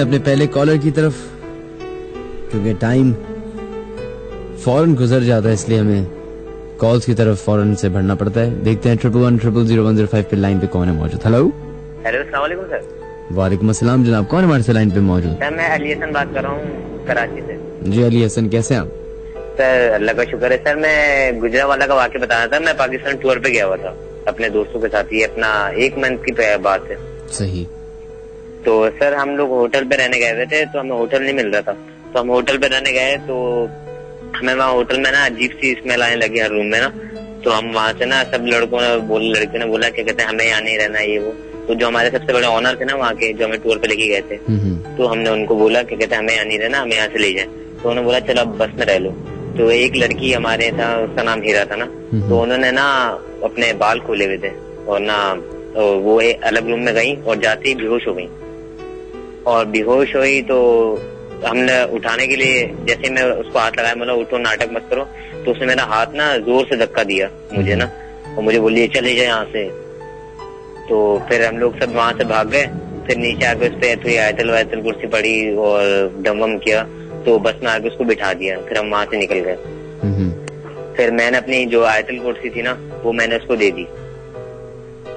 अपने पहले कॉलर की तरफ, क्योंकि टाइम फौरन गुजर जाता है इसलिए हमें कॉल्स की तरफ फौरन से बढ़ना पड़ता है। देखते हैं 1110000105 पे लाइन पे कौन है मौजूद। हेलो अस्सलाम वालेकुम सर। वालेकुम अस्सलाम जनाब, कौन हमारे से लाइन पे मौजूद? सर मैं अली हसन बात कर रहा हूँ कराची से। जी अली हसन, कैसे हैं आप? सर अल्लाह का शुक्र है सर। मैं गुजरावाला का वाक़या बताना था। मैं पाकिस्तान टूर पे गया हुआ था अपने दोस्तों के साथ, ये अपना 1 मंथ की बात है। सही। तो सर हम लोग होटल पे रहने गए हुए थे, तो हमें होटल नहीं मिल रहा था, तो हम होटल पे रहने गए। तो हमें वहाँ होटल में ना अजीब सी स्मेल आने लगी हर रूम में ना। तो हम वहाँ से ना सब लड़कियों ने बोला क्या कहते हैं हमें यहाँ नहीं रहना ये वो। तो जो हमारे सबसे बड़े ऑनर थे ना वहाँ के, जो हमें टूर पे लेके गए थे, तो हमने उनको बोला क्या कहते हैं हमें यहाँ नहीं रहना, हमें यहाँ से ले जाए। तो उन्होंने बोला चलो अब बस में रह लो। तो एक लड़की हमारे था, उसका नाम हीरा था ना, तो उन्होंने ना अपने बाल खोले हुए थे और ना वो एक अलग रूम में गई और जाते ही बेहोश हो गई। और बेहोश हुई तो हमने उठाने के लिए जैसे मैं उसको हाथ लगाया, मतलब उठो नाटक मत करो, तो उसने मेरा हाथ ना जोर से धक्का दिया मुझे ना, और मुझे बोलिए चले जाए यहाँ से। तो फिर हम लोग सब वहां से भाग गए। फिर नीचे आके उस पर थोड़ी आयतल वायतल कुर्सी पड़ी और दम किया, तो बस में आके उसको बिठा दिया। फिर हम वहां से निकल गए। फिर मैंने अपनी जो आयतल कुर्सी थी ना वो मैंने उसको दे दी।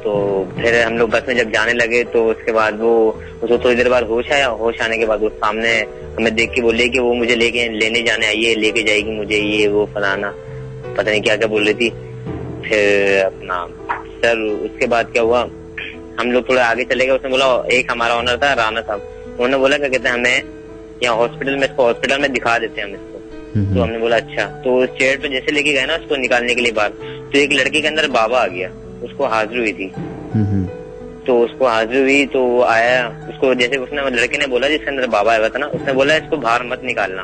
तो फिर हम लोग बस में जब जाने लगे तो उसके बाद वो उसको थोड़ी देर बाद होश आया। होश आने के बाद वो सामने हमें देख के बोले कि वो मुझे लेने जाने आई है, लेके जाएगी मुझे, ये वो फलाना पता नहीं क्या क्या बोल रही थी। फिर अपना सर उसके बाद क्या हुआ, हम लोग थोड़ा आगे चले गए। उसने बोला, एक हमारा ऑनर था राना साहब, उन्होंने बोला क्या कहते हैं हमें यहाँ हॉस्पिटल में दिखा देते हैं हम इसको। तो हमने बोला अच्छा। तो उस चेयर पे जैसे लेके गए ना उसको निकालने के लिए बाहर, तो एक लड़के के अंदर बाबा आ गया, उसको हाजिर हुई थी। तो उसको हाजिर हुई तो वो आया, उसको जैसे उसने लड़के ने बोला जिसके अंदर बाबा आया था ना, उसने बोला इसको बाहर मत निकालना।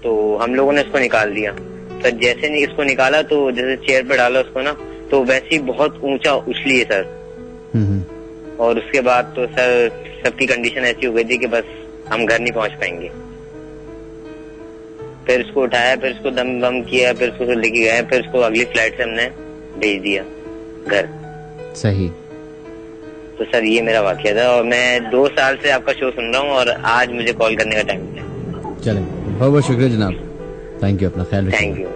तो हम लोगों ने इसको निकाल दिया। तो जैसे नहीं इसको निकाला तो जैसे चेयर पे डाला उसको ना, तो वैसे ही बहुत ऊंचा उछली है सर। और उसके बाद तो सर सबकी कंडीशन ऐसी हो गई थी कि बस हम घर नहीं पहुंच पाएंगे। फिर उसको उठाया, फिर उसको दम किया, फिर उसको लेके गए, फिर उसको अगली फ्लाइट से हमने भेज दिया घर। सही। तो सर ये मेरा वाकया था और मैं 2 साल से आपका शो सुन रहा हूँ और आज मुझे कॉल करने का टाइम मिला। चले, बहुत बहुत शुक्रिया जनाब, थैंक यू, अपना ख्याल रखिए। Thank you.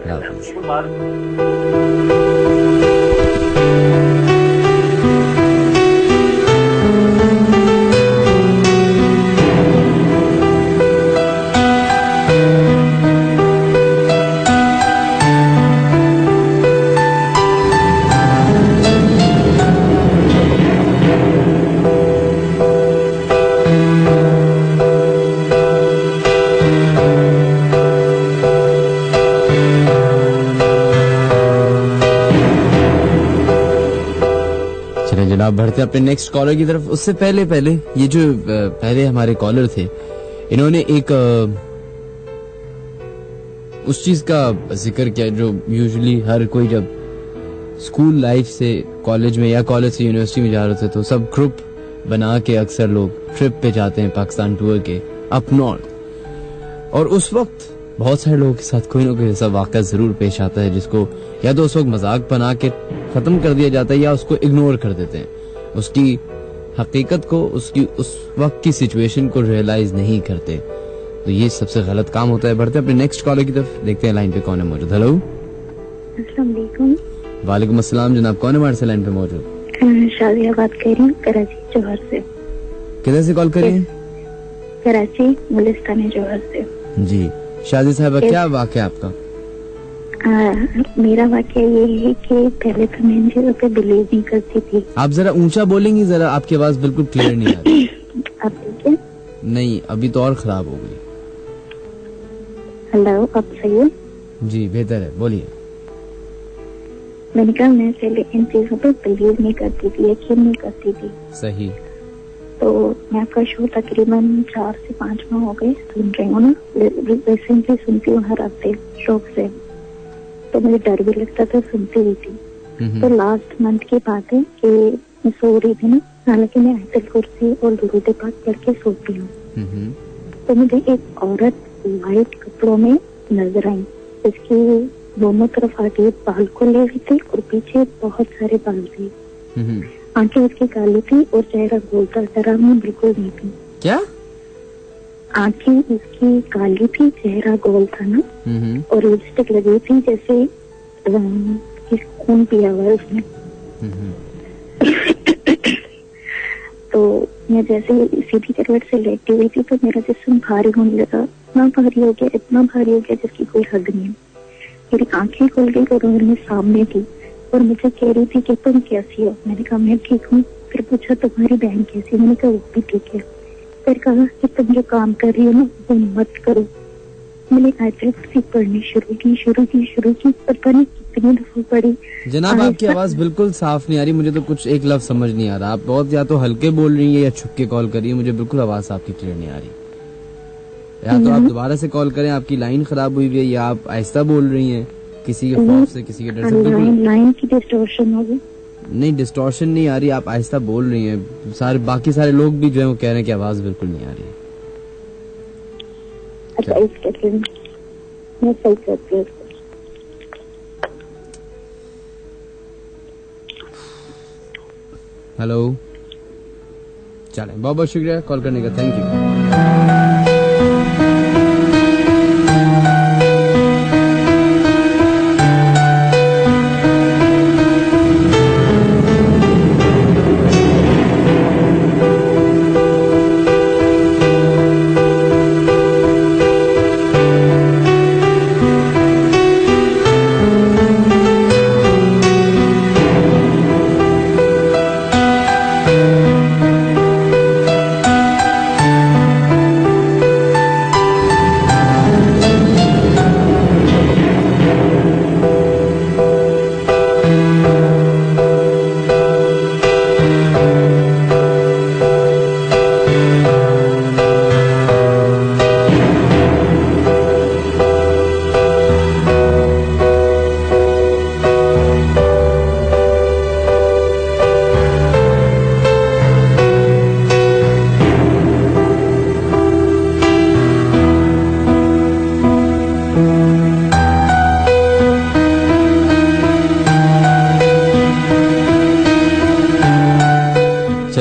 जनाब बढ़ते अपने नेक्स्ट कॉलर की तरफ। उससे पहले ये जो पहले हमारे कॉलर थे, इन्होंने एक उस चीज का जिक्र किया जो यूजुअली हर कोई जब स्कूल लाइफ से कॉलेज में या कॉलेज से यूनिवर्सिटी में जा रहे थे तो सब ग्रुप बना के अक्सर लोग ट्रिप पे जाते हैं पाकिस्तान टूर के अप नॉर्थ। और उस वक्त बहुत सारे लोगों के साथ कोई ना कोई ऐसा वाक़या जरूर पेश आता है जिसको या तो उस वक्त मजाक बना के खत्म कर दिया जाता है या उसको इग्नोर कर देते हैं, उसकी हकीकत को, उसकी उस वक्त की सिचुएशन को रियलाइज नहीं करते। तो ये सबसे गलत काम होता है। बढ़ते अपने नेक्स्ट कॉलर की तरफ, देखते हैं लाइन पे कौन है मौजूद। हेलो अस्सलाम वालेकुम। वालेकुम अस्सलाम जनाब, कौन है हमारे से लाइन पे मौजूद? शादिया बात कर रही हूँ कराची जौहर से। किधर से कॉल कर रही हैं? कराची गुलिस्तान जौहर से। जी शादी साहबा, क्या वाक़या आपका? मेरा वाक़या ये है कि पहले तो मैं इन चीजों पे बिलीव नहीं करती थी। आप जरा ऊंचा बोलेंगी, जरा आपकी आवाज बिल्कुल क्लियर नहीं आ रही। अब ठीक है? नहीं, अभी तो और खराब हो गई। हेलो, अब सही है? जी बेहतर है, बोलिए। मैंने कहा मैं पहले इन चीजों पे बिलीव नहीं करती थी, यकीन नहीं करती थी। सही। तो मैं आपका शो तकरीबन 4 से 5 माह हो गए सुन रही हूँ ना, रिसेंटली सुनती हूँ हर हफ्ते शौक से। तो मुझे डर भी लगता था, सुनती भी थी। तो लास्ट मंथ की बात है कि मैं सो रही थी ना, हालांकि मैं आयतल कुर्सी और दुरूद पाक पढ़ के सोती हूँ। तो मुझे एक औरत व्हाइट कपड़ों में नजर आई, इसकी दोनों तरफ आगे बाल को ले हुई थी और पीछे बहुत सारे बाल थे। आंखें उसकी काली थी और चेहरा गोल था, डरावनी बिल्कुल नहीं थी। क्या? आंखें उसकी काली थी, चेहरा गोल था ना, और लिपस्टिक लगी थी जैसे खून पिया हुआ उसने। तो मैं जैसे सीधी करवट से लेटी हुई थी तो मेरा जिस्म भारी होने लगा, इतना भारी हो गया जिसकी कोई हद नहीं। मेरी आंखें खुल गई और मेरे सामने थी और मुझे कह रही थी कि तुम कैसी हो। मैंने कहा मैं ठीक हूँ। फिर पूछा तुम्हारी बहन कैसी? मैंने कहा वो भी ठीक है। फिर कहा कि तुम जो काम कर रही हो ना वो मत करो। मैंने आयत पढ़नी शुरू की, पता नहीं कितनी दफा पढ़ी। जनाब आपकी आवाज बिल्कुल साफ नहीं आ रही, मुझे तो कुछ एक लफ्ज समझ नहीं आ रहा। आप बहुत या तो हल्के बोल रही है या छुप के कॉल कर रही है, मुझे बिल्कुल आवाज आपकी क्लियर नहीं आ रही। या तो आप दोबारा से कॉल करें, आपकी लाइन खराब हुई है, या आप आहिस्ता बोल रही हैं किसी के खौफ से, किसी के डर से। लाइन की डिस्टॉर्शन हो गई। नहीं, डिस्टॉर्शन नहीं आ रही, आप आहिस्ता बोल रही हैं। बाकी सारे लोग भी जो है वो कह रहे हैं कि आवाज बिल्कुल नहीं आ रही। अच्छा इसके मैं सही करती हूँ। हेलो, चलें, बहुत बहुत शुक्रिया कॉल करने का, थैंक यू।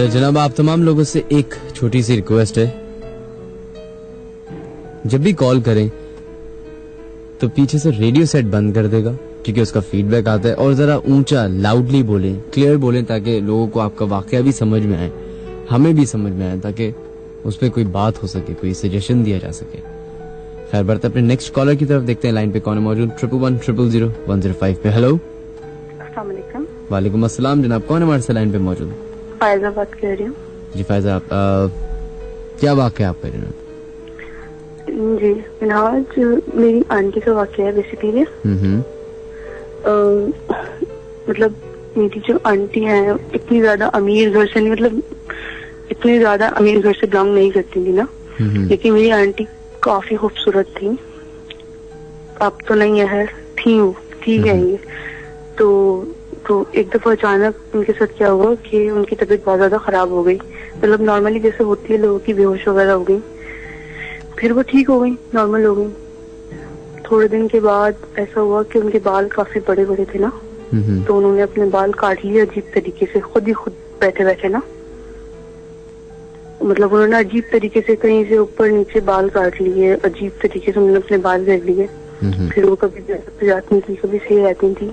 जनाब आप तमाम लोगों से एक छोटी सी रिक्वेस्ट है, जब भी कॉल करें तो पीछे से रेडियो सेट बंद कर देगा क्योंकि उसका फीडबैक आता है, और जरा ऊंचा लाउडली बोलें, क्लियर बोलें, ताकि लोगों को आपका वाकया भी समझ में आए, हमें भी समझ में आए, ताकि उस पर कोई बात हो सके, कोई सजेशन दिया जा सके। खैर बढ़ते अपने नेक्स्ट कॉलर की तरफ, देखते हैं लाइन पे कौन है मौजूद। 1110000105 पे। हेलो, अस्सलाम वालेकुम। वालेकुम अस्सलाम। जनाब कौन है हमारे से लाइन पे मौजूद? फायजा बात कर रही हूँ। जी फायजा, आप क्या वाकया आप कर रहे हैं? जी मिनहाज, मेरी आंटी का वाकया है बेसिकली। मतलब मेरी जो आंटी है इतनी ज्यादा अमीर घर से नहीं, मतलब इतनी ज्यादा अमीर घर से बिलोंग नहीं करती थी ना, लेकिन मेरी आंटी काफी खूबसूरत थी। अब तो नहीं है, थी है ये। तो एक दफा अचानक उनके साथ क्या हुआ कि उनकी तबीयत बहुत ज्यादा खराब हो गई। मतलब नॉर्मली जैसे होती है लोगों की, बेहोश वगैरह हो गई। फिर वो ठीक हो गई, नॉर्मल हो गई। थोड़े दिन के बाद ऐसा हुआ कि उनके बाल काफी बड़े बड़े थे ना, तो उन्होंने अपने बाल काट लिए अजीब तरीके से, खुद बैठे बैठे ना। मतलब उन्होंने अजीब तरीके से कहीं से ऊपर नीचे बाल काट लिए, अजीब तरीके से उन्होंने अपने बाल कर लिए। फिर वो कभी जाती थी, कभी सही रहती थी।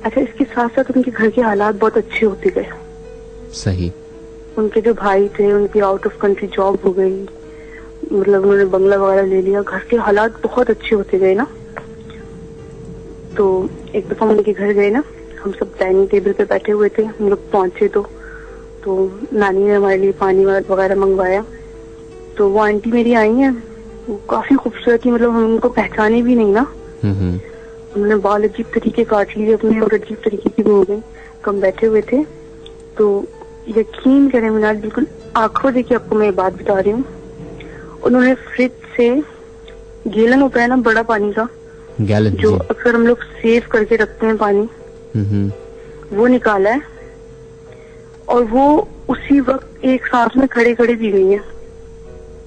अच्छा, इसके साथ साथ उनके घर के हालात बहुत अच्छे होते गए। सही। उनके जो भाई थे उनकी आउट ऑफ कंट्री जॉब हो गई, मतलब उन्होंने बंगला वगैरह ले लिया, घर के हालात बहुत अच्छे होते गए ना। तो एक दफा उनके घर गए ना, हम सब डाइनिंग टेबल पे बैठे हुए थे, हम लोग पहुंचे तो नानी ने हमारे लिए पानी वगैरह मंगवाया। तो वो आंटी मेरी आई है, वो काफी खूबसूरत थी, मतलब हम उनको पहचाने भी नहीं ना। उन्होंने बाल अजीब तरीके काट लिए अपने और अजीब तरीके की हो गई। हम बैठे हुए थे तो यकीन करें मिनाज, बिल्कुल आंखों देखिए आपको मैं बात बता रही हूँ, उन्होंने फ्रिज से गैलन होता है ना बड़ा पानी का, गैलन जो अक्सर हम लोग सेव करके रखते हैं पानी, वो निकाला है और वो उसी वक्त एक सांस में खड़े खड़े पी गई है।